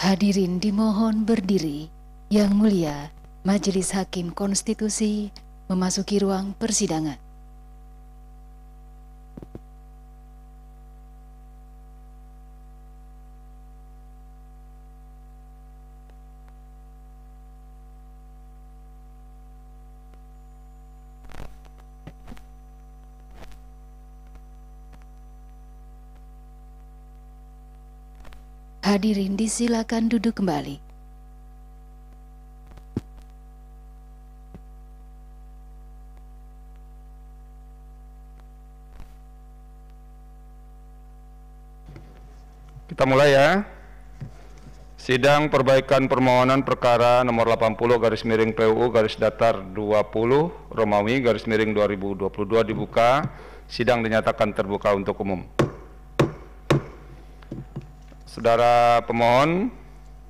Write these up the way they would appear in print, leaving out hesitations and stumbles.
Hadirin dimohon berdiri. Yang mulia, Majelis Hakim Konstitusi memasuki ruang persidangan. Hadirin disilakan duduk kembali. Kita mulai ya. Sidang perbaikan permohonan perkara nomor 80/PUU/20 Romawi _2022 dibuka. Sidang dinyatakan terbuka untuk umum. Saudara pemohon,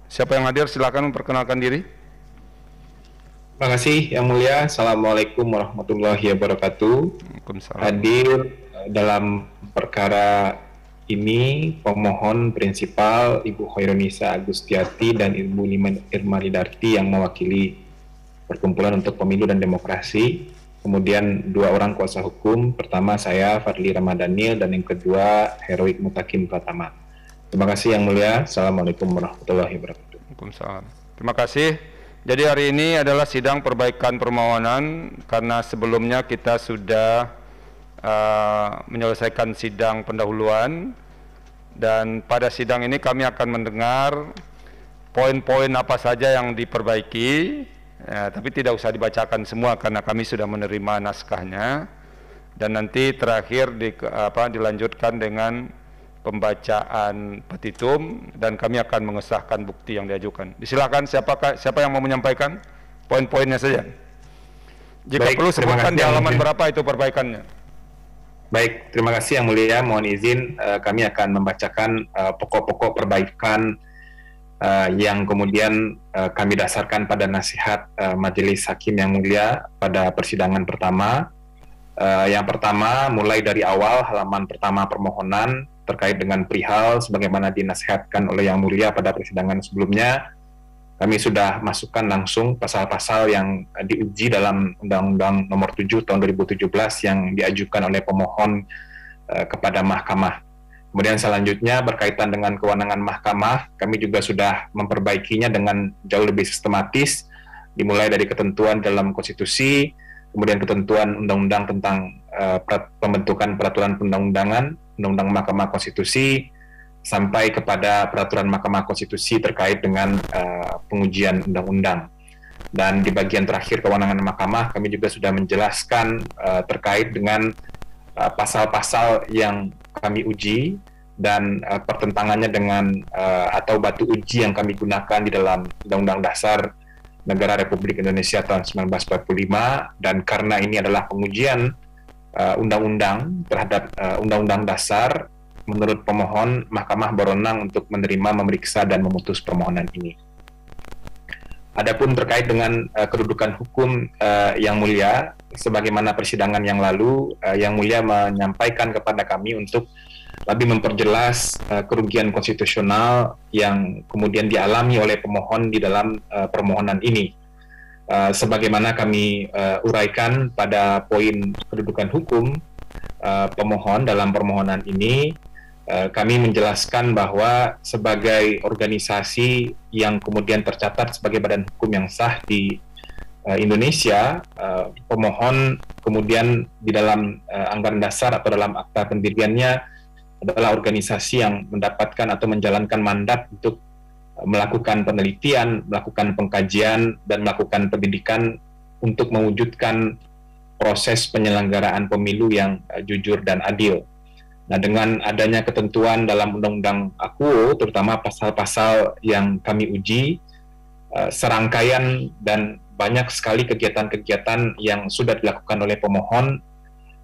siapa yang hadir silakan memperkenalkan diri. Terima kasih Yang Mulia. Assalamualaikum warahmatullahi wabarakatuh. Waalaikumsalam. Hadir dalam perkara ini pemohon prinsipal Ibu Khairunisa Agustiati dan Ibu Irma Lidarti yang mewakili Perkumpulan untuk Pemilu dan Demokrasi. Kemudian dua orang kuasa hukum, pertama saya Fadli Ramadhanil dan yang kedua Heroik Mutakin Pratama. Terima kasih Yang Mulia. Assalamualaikum warahmatullahi wabarakatuh. Waalaikumsalam. Terima kasih. Jadi hari ini adalah sidang perbaikan permohonan karena sebelumnya kita sudah menyelesaikan sidang pendahuluan, dan pada sidang ini kami akan mendengar poin-poin apa saja yang diperbaiki, tapi tidak usah dibacakan semua karena kami sudah menerima naskahnya, dan nanti terakhir dilanjutkan dengan pembacaan petitum dan kami akan mengesahkan bukti yang diajukan. Disilakan siapa yang mau menyampaikan poin-poinnya saja. Jika perlu sebutkan di halaman berapa itu perbaikannya. Baik, terima kasih Yang Mulia. Mohon izin kami akan membacakan pokok-pokok perbaikan yang kemudian kami dasarkan pada nasihat Majelis Hakim Yang Mulia pada persidangan pertama. Yang pertama, mulai dari awal halaman pertama permohonan terkait dengan perihal sebagaimana dinasihatkan oleh Yang Mulia pada persidangan sebelumnya, kami sudah masukkan langsung pasal-pasal yang diuji dalam Undang-Undang Nomor 7 Tahun 2017 yang diajukan oleh pemohon kepada Mahkamah. Kemudian selanjutnya berkaitan dengan kewenangan Mahkamah, kami juga sudah memperbaikinya dengan jauh lebih sistematis, dimulai dari ketentuan dalam konstitusi, kemudian ketentuan undang-undang tentang pembentukan peraturan perundang-undangan, undang-undang Mahkamah Konstitusi, sampai kepada peraturan Mahkamah Konstitusi terkait dengan pengujian undang-undang. Dan di bagian terakhir kewenangan Mahkamah, kami juga sudah menjelaskan terkait dengan pasal-pasal yang kami uji dan pertentangannya dengan atau batu uji yang kami gunakan di dalam Undang-Undang Dasar Negara Republik Indonesia tahun 1945, dan karena ini adalah pengujian undang-undang terhadap Undang-Undang Dasar, menurut pemohon, Mahkamah berwenang untuk menerima, memeriksa, dan memutus permohonan ini. Adapun terkait dengan kedudukan hukum Yang Mulia, sebagaimana persidangan yang lalu, Yang Mulia menyampaikan kepada kami untuk lebih memperjelas kerugian konstitusional yang kemudian dialami oleh pemohon di dalam permohonan ini. Sebagaimana kami uraikan pada poin kedudukan hukum pemohon dalam permohonan ini, kami menjelaskan bahwa sebagai organisasi yang kemudian tercatat sebagai badan hukum yang sah di Indonesia, pemohon kemudian di dalam anggaran dasar atau dalam akta pendiriannya adalah organisasi yang mendapatkan atau menjalankan mandat untuk melakukan penelitian, melakukan pengkajian, dan melakukan pendidikan untuk mewujudkan proses penyelenggaraan pemilu yang jujur dan adil. Nah, dengan adanya ketentuan dalam Undang-Undang AKUO, terutama pasal-pasal yang kami uji, serangkaian dan banyak sekali kegiatan-kegiatan yang sudah dilakukan oleh pemohon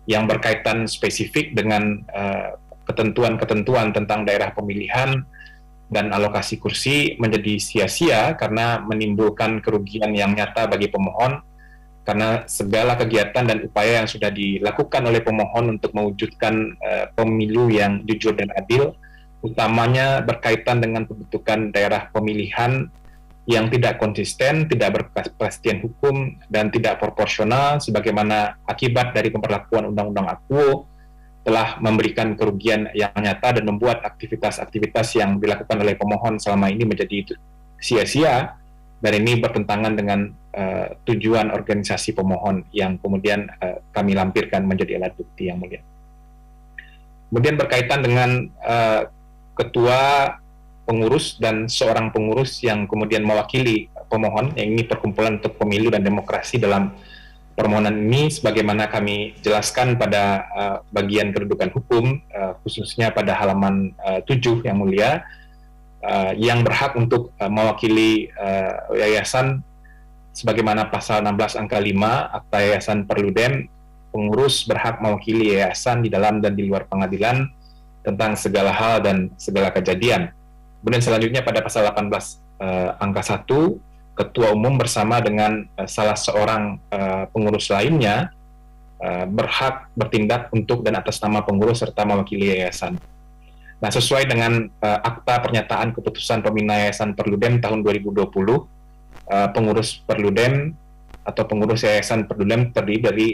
yang berkaitan spesifik dengan ketentuan-ketentuan tentang daerah pemilihan dan alokasi kursi menjadi sia-sia karena menimbulkan kerugian yang nyata bagi pemohon, karena segala kegiatan dan upaya yang sudah dilakukan oleh pemohon untuk mewujudkan pemilu yang jujur dan adil utamanya berkaitan dengan pembentukan daerah pemilihan yang tidak konsisten, tidak berkepastian hukum, dan tidak proporsional, sebagaimana akibat dari pemberlakuan Undang-Undang AKUO telah memberikan kerugian yang nyata dan membuat aktivitas-aktivitas yang dilakukan oleh pemohon selama ini menjadi sia-sia, dan ini bertentangan dengan tujuan organisasi pemohon yang kemudian kami lampirkan menjadi alat bukti, Yang Mulia. Kemudian berkaitan dengan ketua pengurus dan seorang pengurus yang kemudian mewakili pemohon, yang ini Perkumpulan untuk Pemilu dan Demokrasi. Dalam permohonan ini, sebagaimana kami jelaskan pada bagian kedudukan hukum, khususnya pada halaman 7, Yang Mulia, yang berhak untuk mewakili yayasan sebagaimana pasal 16 angka 5 Akta Yayasan Perludem, pengurus berhak mewakili yayasan di dalam dan di luar pengadilan tentang segala hal dan segala kejadian. Kemudian selanjutnya pada pasal 18 angka 1, ketua umum bersama dengan salah seorang pengurus lainnya berhak bertindak untuk dan atas nama pengurus serta mewakili yayasan. Nah, sesuai dengan Akta Pernyataan Keputusan Pembina Yayasan Perludem tahun 2020, pengurus Perludem atau pengurus Yayasan Perludem terdiri dari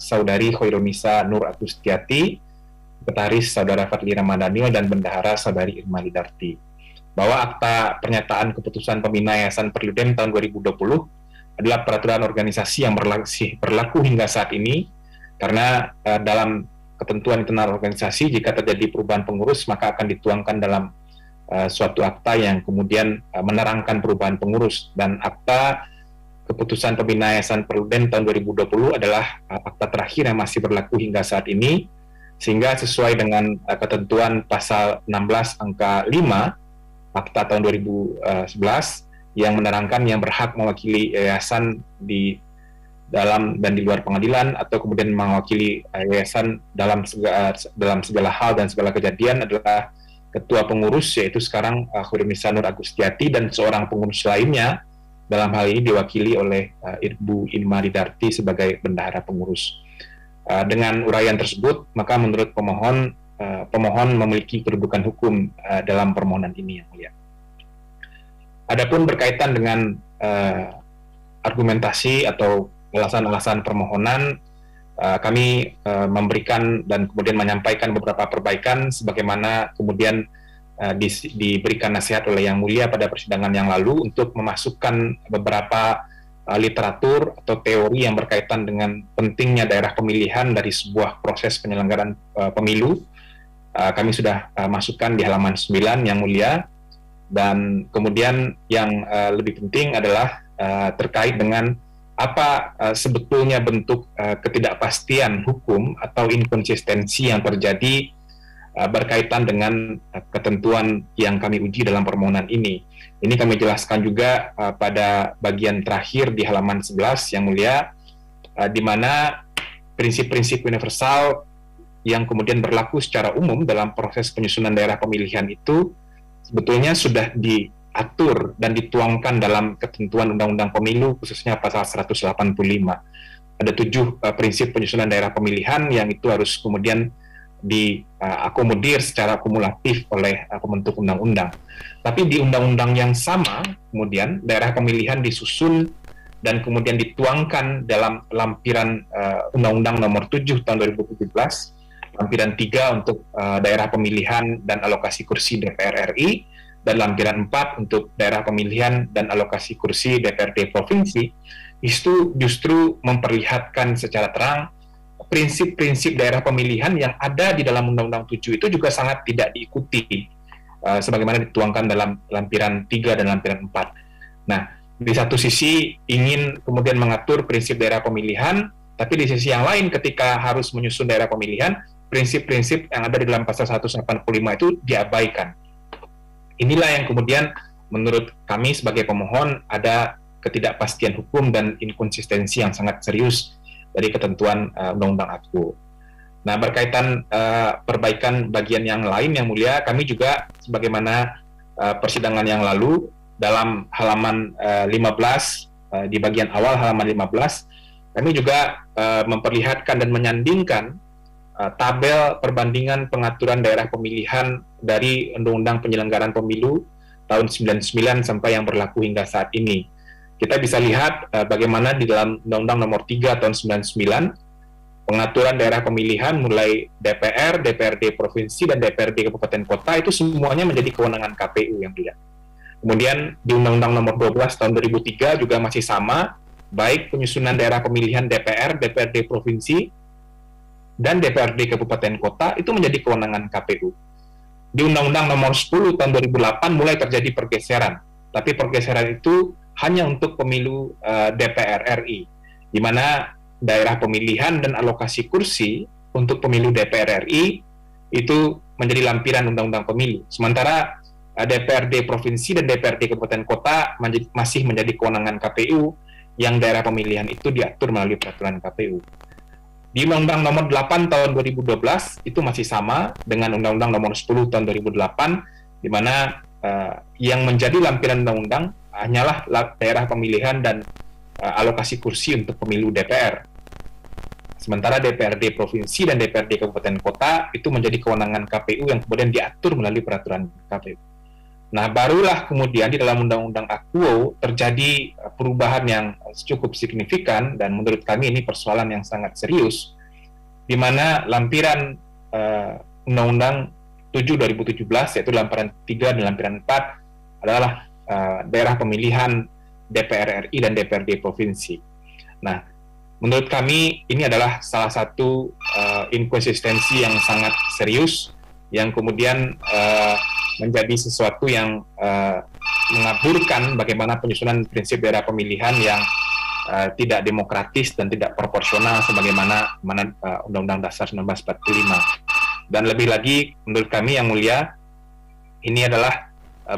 Saudari Khoirunisa Nur Agustiati, Sekretaris Saudara Fadli Ramadhanil, dan Bendahara Saudari Irma Lidarti. Bahwa Akta Pernyataan Keputusan Pembina Yayasan Perludem tahun 2020 adalah peraturan organisasi yang berlaku hingga saat ini, karena dalam ketentuan internal organisasi, jika terjadi perubahan pengurus maka akan dituangkan dalam suatu akta yang kemudian menerangkan perubahan pengurus. Dan Akta Keputusan Pembina Yayasan Perludem tahun 2020 adalah akta terakhir yang masih berlaku hingga saat ini, sehingga sesuai dengan ketentuan pasal 16 angka 5 Akta tahun 2011 yang menerangkan yang berhak mewakili yayasan di dalam dan di luar pengadilan atau kemudian mewakili yayasan dalam segala hal dan segala kejadian adalah ketua pengurus, yaitu sekarang Khoirunisa Nur Agustiati, dan seorang pengurus lainnya dalam hal ini diwakili oleh Ibu Irma Lidarti sebagai bendahara pengurus. Dengan uraian tersebut, maka menurut pemohon memiliki kedudukan hukum dalam permohonan ini, Yang Mulia. Adapun berkaitan dengan argumentasi atau alasan-alasan permohonan, kami memberikan dan kemudian menyampaikan beberapa perbaikan sebagaimana kemudian diberikan nasihat oleh Yang Mulia pada persidangan yang lalu untuk memasukkan beberapa literatur atau teori yang berkaitan dengan pentingnya daerah pemilihan dari sebuah proses penyelenggaraan pemilu. Kami sudah masukkan di halaman 9, Yang Mulia, dan kemudian yang lebih penting adalah terkait dengan apa sebetulnya bentuk ketidakpastian hukum atau inkonsistensi yang terjadi berkaitan dengan ketentuan yang kami uji dalam permohonan ini. Ini kami jelaskan juga pada bagian terakhir di halaman 11, Yang Mulia, di mana prinsip-prinsip universal yang kemudian berlaku secara umum dalam proses penyusunan daerah pemilihan itu sebetulnya sudah diatur dan dituangkan dalam ketentuan Undang-Undang Pemilu, khususnya pasal 185. Ada 7 prinsip penyusunan daerah pemilihan yang itu harus kemudian diakomodir secara kumulatif oleh pembentuk undang-undang. Tapi di undang-undang yang sama, kemudian daerah pemilihan disusun dan kemudian dituangkan dalam lampiran Undang-Undang Nomor 7 tahun 2017, lampiran 3 untuk daerah pemilihan dan alokasi kursi DPR RI, dan lampiran 4 untuk daerah pemilihan dan alokasi kursi DPRD Provinsi. Itu justru memperlihatkan secara terang prinsip-prinsip daerah pemilihan yang ada di dalam Undang-Undang 7 itu juga sangat tidak diikuti, sebagaimana dituangkan dalam lampiran 3 dan lampiran 4. Nah, di satu sisi ingin kemudian mengatur prinsip daerah pemilihan, tapi di sisi yang lain ketika harus menyusun daerah pemilihan, prinsip-prinsip yang ada di dalam pasal 185 itu diabaikan. Inilah yang kemudian menurut kami sebagai pemohon ada ketidakpastian hukum dan inkonsistensi yang sangat serius dari ketentuan Undang-Undang AKUO. Nah, berkaitan perbaikan bagian yang lain, Yang Mulia, kami juga sebagaimana persidangan yang lalu dalam halaman 15, di bagian awal halaman 15, kami juga memperlihatkan dan menyandingkan tabel perbandingan pengaturan daerah pemilihan dari Undang-Undang Penyelenggaraan Pemilu tahun 99 sampai yang berlaku hingga saat ini. Kita bisa lihat bagaimana di dalam Undang-Undang Nomor 3 tahun 99 pengaturan daerah pemilihan mulai DPR, DPRD provinsi dan DPRD kabupaten kota itu semuanya menjadi kewenangan KPU yang dilihat. Kemudian di Undang-Undang Nomor 12 tahun 2003 juga masih sama, baik penyusunan daerah pemilihan DPR, DPRD provinsi dan DPRD kabupaten kota itu menjadi kewenangan KPU. Di Undang-Undang Nomor 10 tahun 2008 mulai terjadi pergeseran, tapi pergeseran itu hanya untuk pemilu DPR RI, di mana daerah pemilihan dan alokasi kursi untuk pemilu DPR RI itu menjadi lampiran Undang-Undang Pemilu. Sementara DPRD provinsi dan DPRD kabupaten kota masih menjadi kewenangan KPU, yang daerah pemilihan itu diatur melalui peraturan KPU. Di Undang-Undang Nomor 8 tahun 2012 itu masih sama dengan Undang-Undang Nomor 10 tahun 2008, di mana yang menjadi lampiran undang-undang hanyalah daerah pemilihan dan alokasi kursi untuk pemilu DPR. Sementara DPRD provinsi dan DPRD kabupaten kota itu menjadi kewenangan KPU yang kemudian diatur melalui peraturan KPU. Nah, barulah kemudian di dalam Undang-Undang Akuo terjadi perubahan yang cukup signifikan, dan menurut kami ini persoalan yang sangat serius, di mana lampiran Undang-Undang 7 2017, yaitu lampiran 3 dan lampiran 4 adalah daerah pemilihan DPR RI dan DPRD provinsi. Nah, menurut kami ini adalah salah satu inkonsistensi yang sangat serius, yang kemudian menjadi sesuatu yang mengaburkan bagaimana penyusunan prinsip daerah pemilihan yang tidak demokratis dan tidak proporsional sebagaimana Undang-Undang Dasar 1945. Dan lebih lagi, menurut kami yang mulia, ini adalah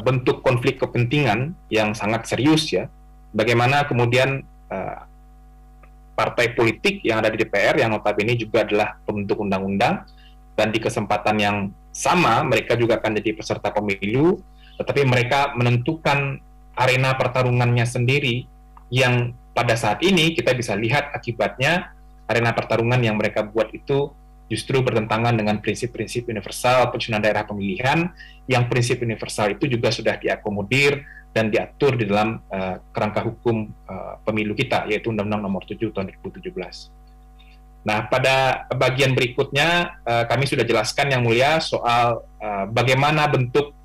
bentuk konflik kepentingan yang sangat serius ya. Bagaimana kemudian partai politik yang ada di DPR yang notabene juga adalah pembentuk undang-undang, dan di kesempatan yang sama mereka juga akan jadi peserta pemilu, tetapi mereka menentukan arena pertarungannya sendiri, yang pada saat ini kita bisa lihat akibatnya arena pertarungan yang mereka buat itu justru bertentangan dengan prinsip-prinsip universal penyusunan daerah pemilihan, yang prinsip universal itu juga sudah diakomodir dan diatur di dalam kerangka hukum pemilu kita, yaitu Undang-Undang Nomor 7 tahun 2017. Nah, pada bagian berikutnya kami sudah jelaskan yang mulia soal bagaimana bentuk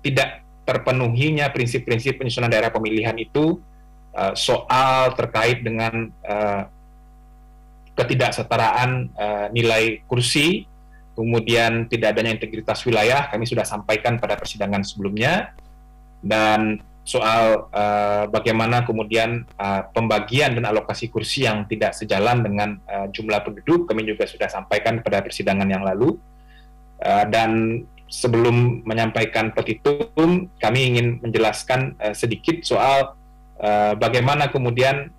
tidak terpenuhinya prinsip-prinsip penyusunan daerah pemilihan itu, soal terkait dengan ketidaksetaraan nilai kursi, kemudian tidak adanya integritas wilayah, kami sudah sampaikan pada persidangan sebelumnya, dan soal bagaimana kemudian pembagian dan alokasi kursi yang tidak sejalan dengan jumlah penduduk, kami juga sudah sampaikan pada persidangan yang lalu. Dan sebelum menyampaikan petitum, kami ingin menjelaskan sedikit soal bagaimana kemudian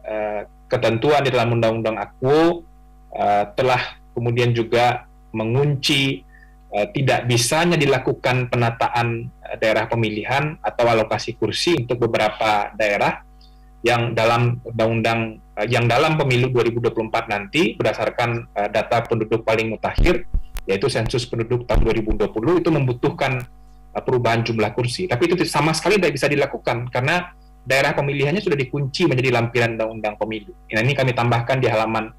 ketentuan di dalam Undang-Undang Akuo telah kemudian juga mengunci tidak bisanya dilakukan penataan daerah pemilihan atau alokasi kursi untuk beberapa daerah yang dalam undang-undang yang dalam pemilu 2024 nanti berdasarkan data penduduk paling mutakhir, yaitu sensus penduduk tahun 2020, itu membutuhkan perubahan jumlah kursi. Tapi itu sama sekali tidak bisa dilakukan karena daerah pemilihannya sudah dikunci menjadi lampiran undang-undang pemilu. Nah, ini kami tambahkan di halaman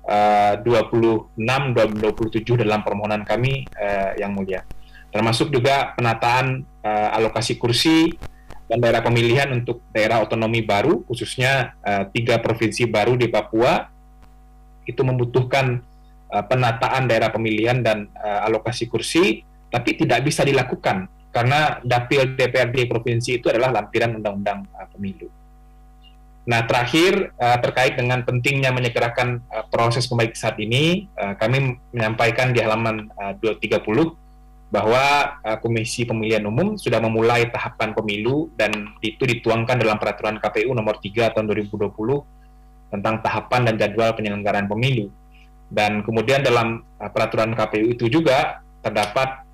26 dan 27 dalam permohonan kami yang mulia. Termasuk juga penataan alokasi kursi dan daerah pemilihan untuk daerah otonomi baru, khususnya 3 provinsi baru di Papua, itu membutuhkan penataan daerah pemilihan dan alokasi kursi, tapi tidak bisa dilakukan karena dapil DPRD provinsi itu adalah lampiran undang-undang pemilu. Nah, terakhir terkait dengan pentingnya menyegerakan proses pembaik saat ini, kami menyampaikan di halaman 230 bahwa Komisi Pemilihan Umum sudah memulai tahapan pemilu dan itu dituangkan dalam Peraturan KPU Nomor 3 tahun 2020 tentang tahapan dan jadwal penyelenggaraan pemilu. Dan kemudian dalam Peraturan KPU itu juga terdapat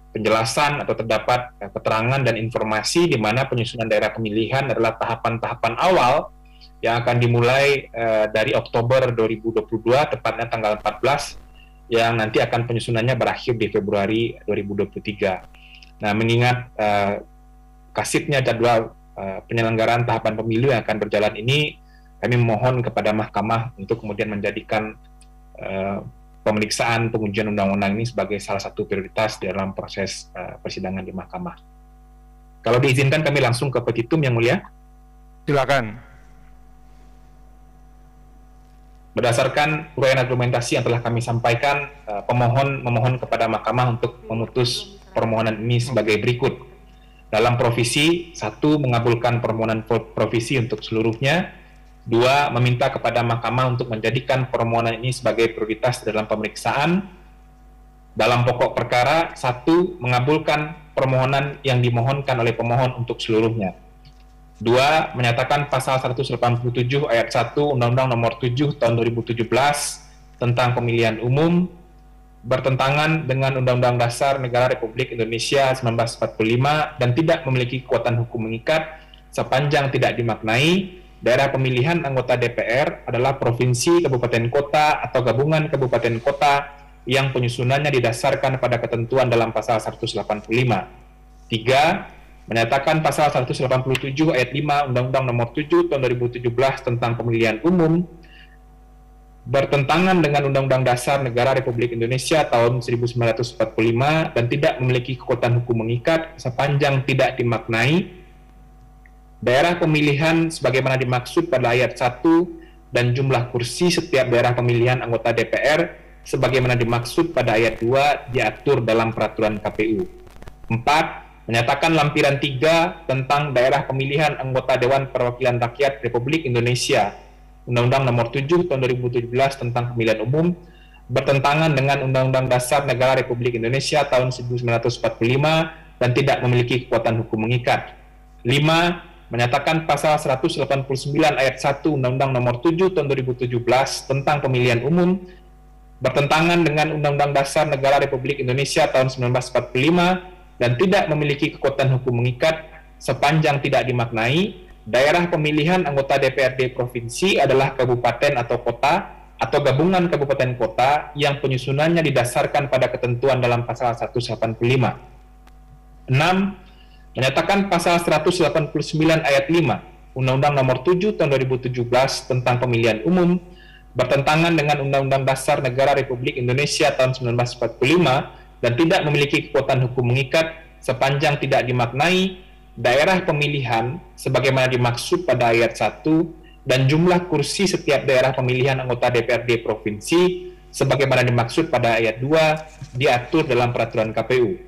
penjelasan atau terdapat keterangan dan informasi di mana penyusunan daerah pemilihan adalah tahapan-tahapan awal yang akan dimulai dari Oktober 2022, tepatnya tanggal 14 yang nanti akan penyusunannya berakhir di Februari 2023. Nah, mengingat kasibnya jadwal penyelenggaraan tahapan pemilu yang akan berjalan ini, kami mohon kepada Mahkamah untuk kemudian menjadikan pemeriksaan pengujian undang-undang ini sebagai salah satu prioritas dalam proses persidangan di Mahkamah. Kalau diizinkan kami langsung ke petitum, Yang Mulia. Silakan. Berdasarkan uraian argumentasi yang telah kami sampaikan, pemohon memohon kepada Mahkamah untuk memutus permohonan ini sebagai berikut. Dalam provisi, 1. Mengabulkan permohonan provisi untuk seluruhnya. 2. Meminta kepada Mahkamah untuk menjadikan permohonan ini sebagai prioritas dalam pemeriksaan. Dalam pokok perkara, 1. Mengabulkan permohonan yang dimohonkan oleh pemohon untuk seluruhnya. 2. Menyatakan pasal 187 ayat 1 Undang-Undang Nomor 7 Tahun 2017 tentang Pemilihan Umum bertentangan dengan Undang-Undang Dasar Negara Republik Indonesia 1945 dan tidak memiliki kekuatan hukum mengikat sepanjang tidak dimaknai daerah pemilihan anggota DPR adalah provinsi, kabupaten kota, atau gabungan kabupaten kota yang penyusunannya didasarkan pada ketentuan dalam pasal 185. 3. Menyatakan pasal 187 ayat 5 Undang-Undang Nomor 7 Tahun 2017 tentang Pemilihan Umum bertentangan dengan Undang-Undang Dasar Negara Republik Indonesia tahun 1945 dan tidak memiliki kekuatan hukum mengikat sepanjang tidak dimaknai daerah pemilihan sebagaimana dimaksud pada ayat 1 dan jumlah kursi setiap daerah pemilihan anggota DPR sebagaimana dimaksud pada ayat 2 diatur dalam peraturan KPU. 4. Menyatakan lampiran 3 tentang daerah pemilihan anggota Dewan Perwakilan Rakyat Republik Indonesia, Undang-Undang Nomor 7 Tahun 2017 tentang Pemilihan Umum, bertentangan dengan Undang-Undang Dasar Negara Republik Indonesia tahun 1945 dan tidak memiliki kekuatan hukum mengikat. 5. Menyatakan pasal 189 ayat 1 Undang-Undang Nomor 7 Tahun 2017 tentang Pemilihan Umum, bertentangan dengan Undang-Undang Dasar Negara Republik Indonesia tahun 1945 dan tidak memiliki kekuatan hukum mengikat sepanjang tidak dimaknai daerah pemilihan anggota DPRD provinsi adalah kabupaten atau kota atau gabungan kabupaten kota yang penyusunannya didasarkan pada ketentuan dalam pasal 185. 6. Menyatakan pasal 189 ayat 5 Undang-Undang Nomor 7 Tahun 2017 tentang Pemilihan Umum bertentangan dengan Undang-Undang Dasar Negara Republik Indonesia tahun 1945 dan tidak memiliki kekuatan hukum mengikat sepanjang tidak dimaknai daerah pemilihan sebagaimana dimaksud pada ayat 1 dan jumlah kursi setiap daerah pemilihan anggota DPRD provinsi sebagaimana dimaksud pada ayat 2 diatur dalam peraturan KPU.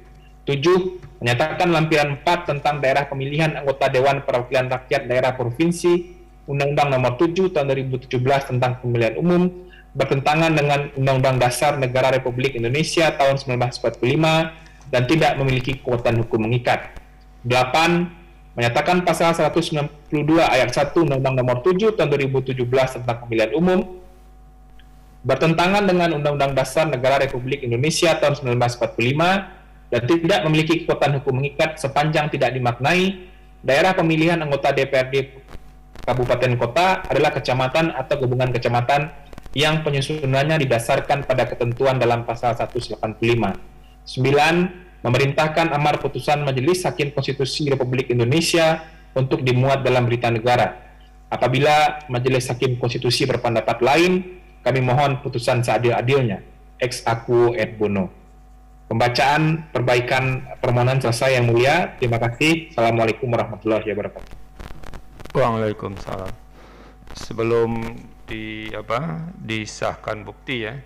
7. Menyatakan lampiran 4 tentang daerah pemilihan anggota Dewan Perwakilan Rakyat Daerah Provinsi Undang-Undang Nomor 7 Tahun 2017 tentang Pemilihan Umum bertentangan dengan Undang-Undang Dasar Negara Republik Indonesia tahun 1945 dan tidak memiliki kekuatan hukum mengikat. 8. Menyatakan pasal 192 ayat 1 Undang-Undang Nomor 7 tahun 2017 tentang Pemilihan Umum bertentangan dengan Undang-Undang Dasar Negara Republik Indonesia tahun 1945 dan tidak memiliki kekuatan hukum mengikat sepanjang tidak dimaknai daerah pemilihan anggota DPRD kabupaten kota adalah kecamatan atau gabungan kecamatan yang penyusunannya didasarkan pada ketentuan dalam pasal 185. 9. Memerintahkan amar putusan Majelis Hakim Konstitusi Republik Indonesia untuk dimuat dalam berita negara. Apabila Majelis Hakim Konstitusi berpendapat lain, kami mohon putusan seadil-adilnya. Ex aequo et bono. Pembacaan perbaikan permohonan selesai, Yang Mulia. Terima kasih. Assalamualaikum warahmatullahi wabarakatuh. Waalaikumsalam. Sebelum disahkan bukti ya,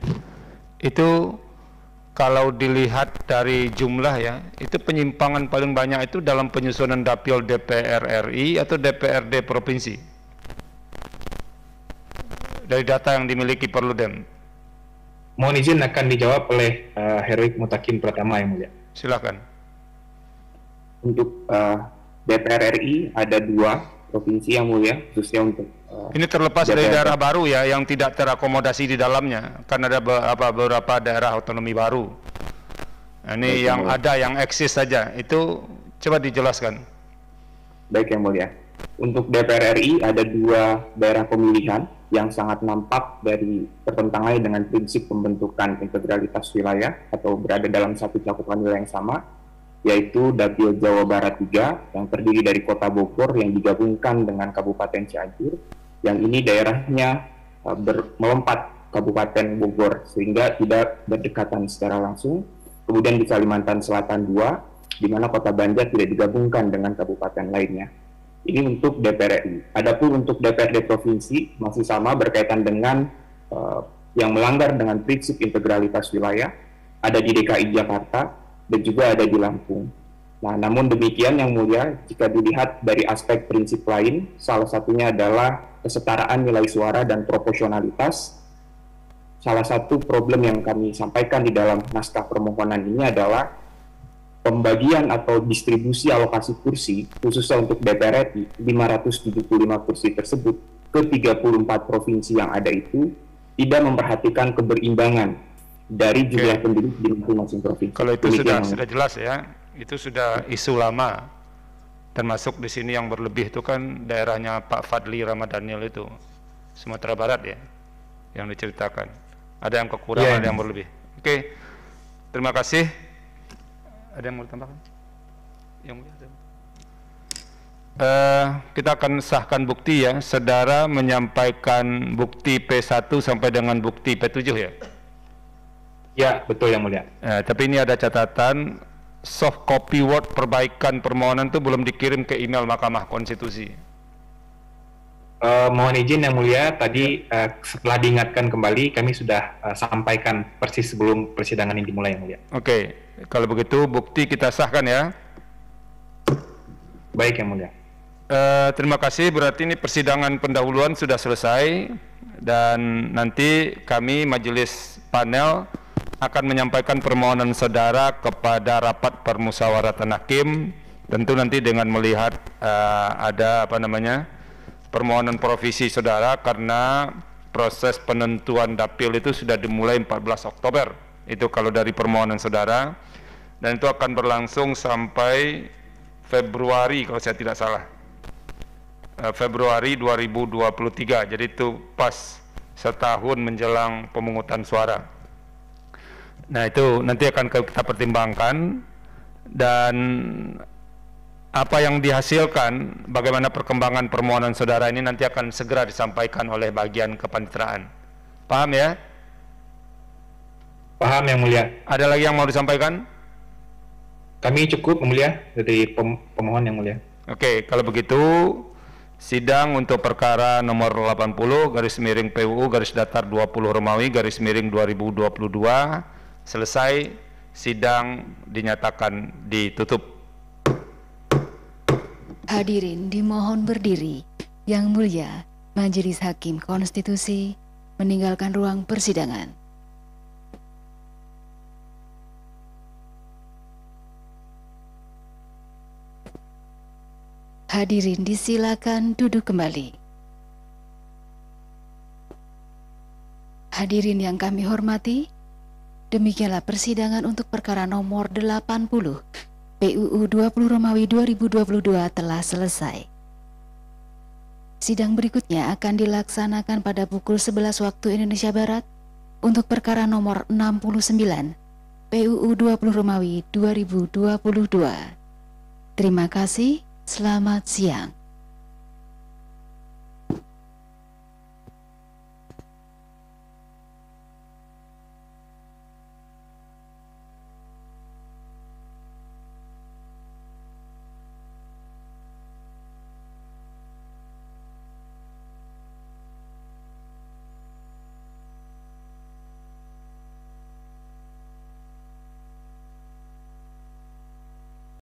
itu kalau dilihat dari jumlah ya, itu penyimpangan paling banyak itu dalam penyusunan dapil DPR RI atau DPRD provinsi dari data yang dimiliki Perludem. Mohon izin akan dijawab oleh Heroik Mutakin Pratama, Yang Mulia. Silakan. Untuk DPR RI ada 2 provinsi, Yang Mulia, khususnya untuk ini terlepas dari daerah baru ya yang tidak terakomodasi di dalamnya, karena ada beberapa daerah otonomi baru. Nah, ini yang ada yang eksis saja, itu coba dijelaskan. Baik, Yang Mulia. Untuk DPR RI ada 2 daerah pemilihan yang sangat nampak dari pertentangannya dengan prinsip pembentukan integralitas wilayah atau berada dalam satu cakupan wilayah yang sama, yaitu Dapil Jawa Barat 3 yang terdiri dari Kota Bogor yang digabungkan dengan Kabupaten Cianjur, yang ini daerahnya melompat Kabupaten Bogor sehingga tidak berdekatan secara langsung. Kemudian di Kalimantan Selatan 2, di mana Kota Banjar tidak digabungkan dengan kabupaten lainnya. Ini untuk DPR RI. Adapun untuk DPRD provinsi masih sama berkaitan dengan yang melanggar dengan prinsip integralitas wilayah, ada di DKI Jakarta dan juga ada di Lampung. Nah, namun demikian yang mulia, jika dilihat dari aspek prinsip lain, salah satunya adalah kesetaraan nilai suara dan proporsionalitas. Salah satu problem yang kami sampaikan di dalam naskah permohonan ini adalah pembagian atau distribusi alokasi kursi, khususnya untuk DPR RI, 575 kursi tersebut ke 34 provinsi yang ada itu tidak memperhatikan keberimbangan dari jumlah penduduk di masing-masing provinsi. Kalau itu sudah jelas ya, itu sudah isu lama. Termasuk di sini yang berlebih itu kan daerahnya Pak Fadli Ramadhanil itu, Sumatera Barat ya, yang diceritakan. Ada yang kekurangan, ada yang berlebih. Oke, terima kasih. Ada yang mau ditambahkan? Yang mulia ada. Kita akan sahkan bukti ya. Saudara menyampaikan bukti P1 sampai dengan bukti P7 ya? Ya, betul yang mulia. Tapi ini ada catatan, soft copy Word perbaikan permohonan itu belum dikirim ke email Mahkamah Konstitusi. Mohon izin yang mulia, tadi setelah diingatkan kembali, kami sudah sampaikan persis sebelum persidangan ini dimulai yang mulia. Oke, kalau begitu bukti kita sahkan ya. Baik yang mulia. Terima kasih, berarti ini persidangan pendahuluan sudah selesai dan nanti kami majelis panel akan menyampaikan permohonan saudara kepada rapat permusyawaratan hakim, tentu nanti dengan melihat ada permohonan provisi saudara, karena proses penentuan dapil itu sudah dimulai 14 Oktober itu kalau dari permohonan saudara, dan itu akan berlangsung sampai Februari kalau saya tidak salah, Februari 2023, jadi itu pas setahun menjelang pemungutan suara. Nah itu nanti akan kita pertimbangkan, dan apa yang dihasilkan, bagaimana perkembangan permohonan saudara ini nanti akan segera disampaikan oleh bagian kepaniteraan. Paham ya? Paham yang mulia. Ada lagi yang mau disampaikan? Kami cukup yang mulia dari pemohon yang mulia. Oke, kalau begitu sidang untuk perkara nomor 80 garis miring PUU garis datar 20 Romawi garis miring 2022 selesai. Sidang dinyatakan ditutup. Hadirin dimohon berdiri. Yang mulia, Majelis Hakim Konstitusi meninggalkan ruang persidangan. Hadirin disilakan duduk kembali. Hadirin yang kami hormati, demikianlah persidangan untuk perkara nomor 80 PUU 20 Romawi 2022 telah selesai. Sidang berikutnya akan dilaksanakan pada pukul 11 waktu Indonesia Barat untuk perkara nomor 69 PUU 20 Romawi 2022. Terima kasih, selamat siang.